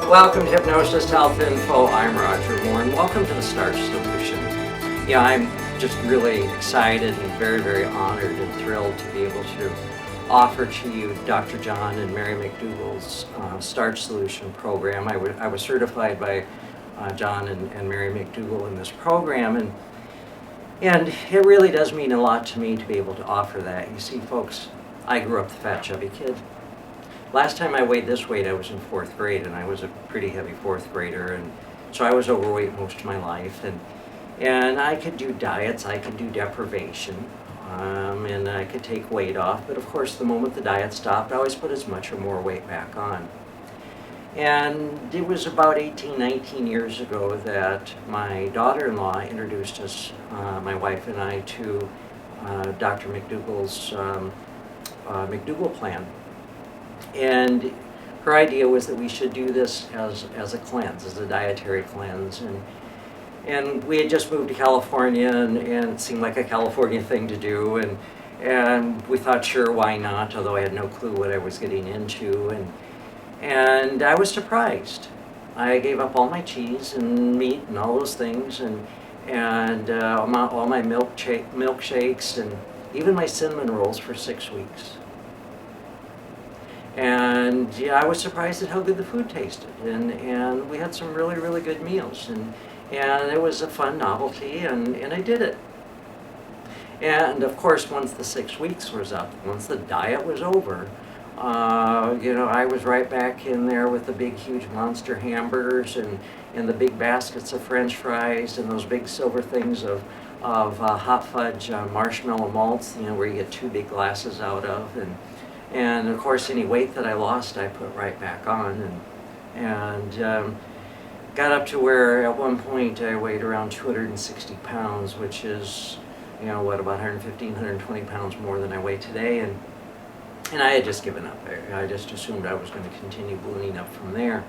Welcome to Hypnosis Health Info. I'm Roger Moore, and welcome to the Starch Solution. Yeah, I'm just really excited and very, very honored and thrilled to be able to offer to you Dr. John and Mary McDougall's Starch Solution program. I was certified by John and Mary McDougall in this program, and it really does mean a lot to me to be able to offer that. You see, folks, I grew up the fat, chubby kid. Last time I weighed this weight, I was in 4th grade, and I was a pretty heavy 4th grader, and so I was overweight most of my life, and I could do diets, I could do deprivation, and I could take weight off, but of course the moment the diet stopped, I always put as much or more weight back on. And it was about 18, 19 years ago that my daughter-in-law introduced us, my wife and I, to Dr. McDougall's McDougall plan. And her idea was that we should do this as a cleanse, as a dietary cleanse. And we had just moved to California, and it seemed like a California thing to do. And we thought, sure, why not, although I had no clue what I was getting into. And I was surprised. I gave up all my cheese and meat and all those things, and all my milkshakes, and even my cinnamon rolls for 6 weeks. And yeah, I was surprised at how good the food tasted, and we had some really, really good meals, and it was a fun novelty, and I did it. And of course, once the 6 weeks was up, once the diet was over, I was right back in there with the big, huge monster hamburgers and the big baskets of French fries and those big silver things of hot fudge marshmallow malts, where you get 2 big glasses out of, and of course any weight that I lost I put right back on, and got up to where at one point I weighed around 260 pounds, which is, about 115, 120 pounds more than I weigh today, and I had just given up. I just assumed I was going to continue ballooning up from there.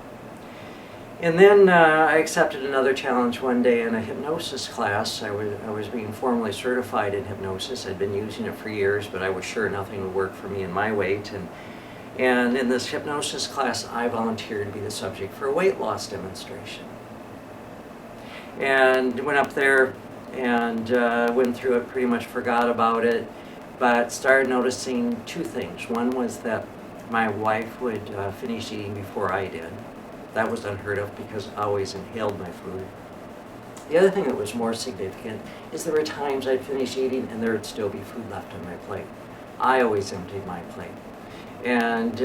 And then I accepted another challenge one day in a hypnosis class. I was being formally certified in hypnosis. I'd been using it for years, but I was sure nothing would work for me and my weight. And in this hypnosis class, I volunteered to be the subject for a weight loss demonstration. And went up there and went through it, pretty much forgot about it, but started noticing 2 things. One was that my wife would finish eating before I did. That was unheard of because I always inhaled my food. The other thing that was more significant is there were times I'd finish eating and there would still be food left on my plate. I always emptied my plate. And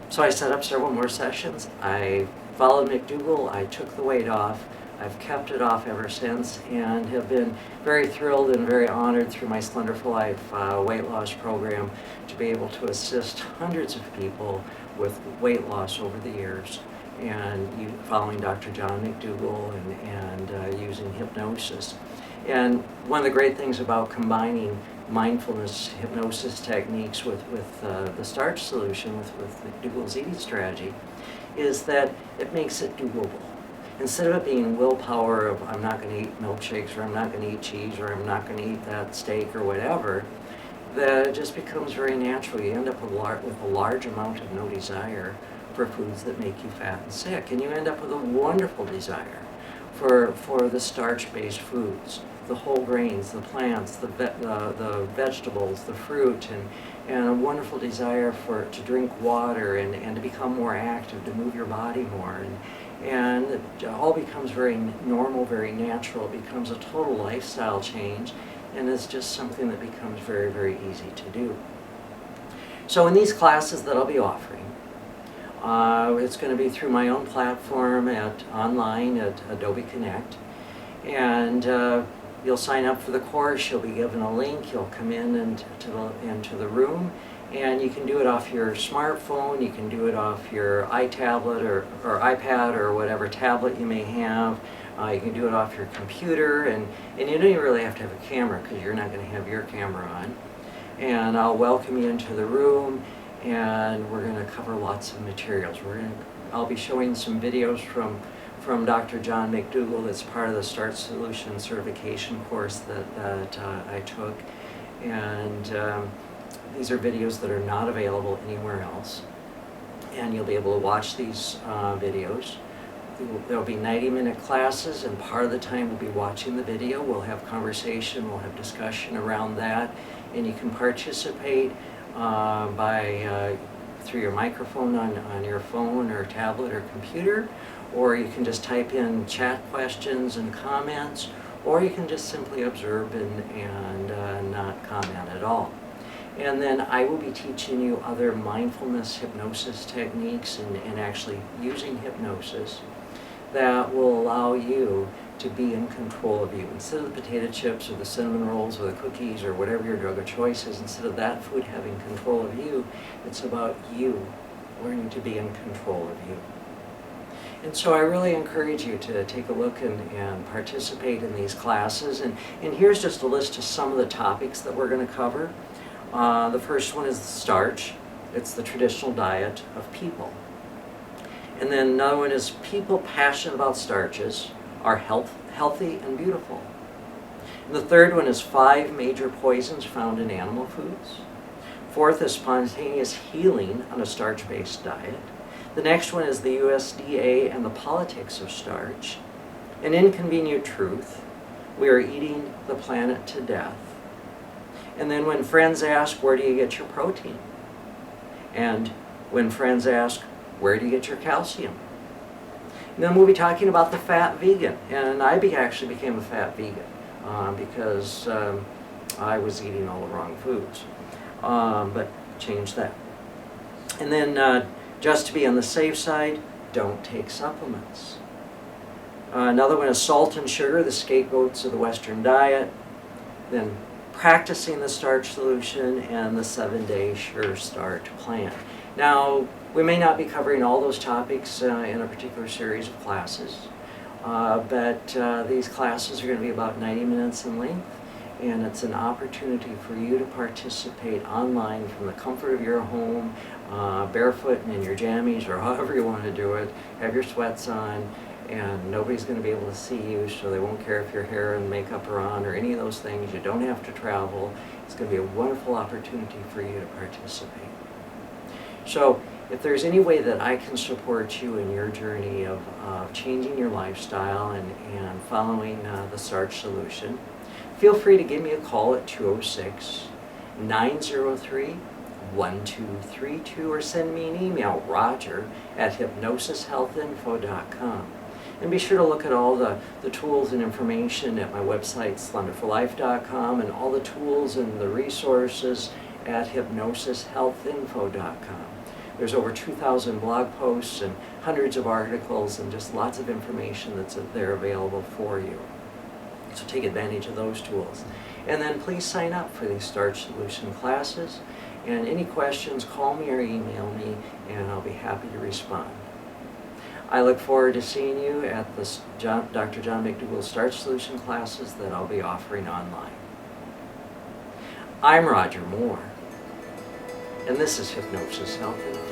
so I set up several more sessions. I followed McDougall. I took the weight off. I've kept it off ever since, and have been very thrilled and very honored through my Slender for Life weight loss program to be able to assist hundreds of people with weight loss over the years, and following Dr. John McDougall and using hypnosis. And one of the great things about combining mindfulness hypnosis techniques with the Starch Solution, with McDougall's eating strategy, is that it makes it doable. Instead of it being willpower of I'm not going to eat milkshakes, or I'm not going to eat cheese, or I'm not going to eat that steak or whatever, that it just becomes very natural. You end up with a large amount of no desire for foods that make you fat and sick, and you end up with a wonderful desire for the starch-based foods, the whole grains, the plants, the vegetables, the fruit, and a wonderful desire to drink water and to become more active, to move your body more, and it all becomes very normal, very natural. It becomes a total lifestyle change, and it's just something that becomes very, very easy to do. So in these classes that I'll be offering, it's going to be through my own platform online at Adobe Connect, and you'll sign up for the course. You'll be given a link. You'll come into the room, and you can do it off your smartphone. You can do it off your iTablet or iPad or whatever tablet you may have. You can do it off your computer, and you don't even really have to have a camera because you're not going to have your camera on. And I'll welcome you into the room, and we're going to cover lots of materials. I'll be showing some videos from Dr. John McDougall. That's part of the Starch Solution certification course that I took, and these are videos that are not available anywhere else. and you'll be able to watch these videos. There'll be 90-minute classes, and part of the time we'll be watching the video. We'll have conversation, we'll have discussion around that, and you can participate through your microphone on your phone or tablet or computer, or you can just type in chat questions and comments, or you can just simply observe and not comment at all. And then I will be teaching you other mindfulness hypnosis techniques and actually using hypnosis that will allow you to be in control of you. Instead of the potato chips or the cinnamon rolls or the cookies or whatever your drug of choice is, instead of that food having control of you, it's about you learning to be in control of you. And so I really encourage you to take a look and participate in these classes. And here's just a list of some of the topics that we're going to cover. The first one is starch. It's the traditional diet of people. And then another one is people passionate about starches are healthy and beautiful. And the third one is 5 major poisons found in animal foods. Fourth is spontaneous healing on a starch-based diet. The next one is the USDA and the politics of starch. An inconvenient truth, we are eating the planet to death. And then when friends ask, where do you get your protein? And when friends ask, where do you get your calcium? And then we'll be talking about the fat vegan. And I actually became a fat vegan because I was eating all the wrong foods. But changed that. And then just to be on the safe side, don't take supplements. Another one is salt and sugar, the scapegoats of the Western diet. Then practicing the Starch Solution and the 7-day Sure Start plan. Now, we may not be covering all those topics in a particular series of classes, but these classes are going to be about 90 minutes in length, and it's an opportunity for you to participate online from the comfort of your home, barefoot and in your jammies or however you want to do it, have your sweats on, and nobody's going to be able to see you, so they won't care if your hair and makeup are on or any of those things. You don't have to travel. It's going to be a wonderful opportunity for you to participate. So if there's any way that I can support you in your journey of changing your lifestyle and following the Starch Solution, feel free to give me a call at 206-903-1232 or send me an email, roger@hypnosishealthinfo.com. And be sure to look at all the tools and information at my website, slenderforlife.com, and all the tools and the resources at hypnosishealthinfo.com. There's over 2,000 blog posts and hundreds of articles and just lots of information that's there available for you. So take advantage of those tools. And then please sign up for these Starch Solution classes. And any questions, call me or email me, and I'll be happy to respond. I look forward to seeing you at the Dr. John McDougall Starch Solution classes that I'll be offering online. I'm Roger Moore, and this is Hypnosis Health Info.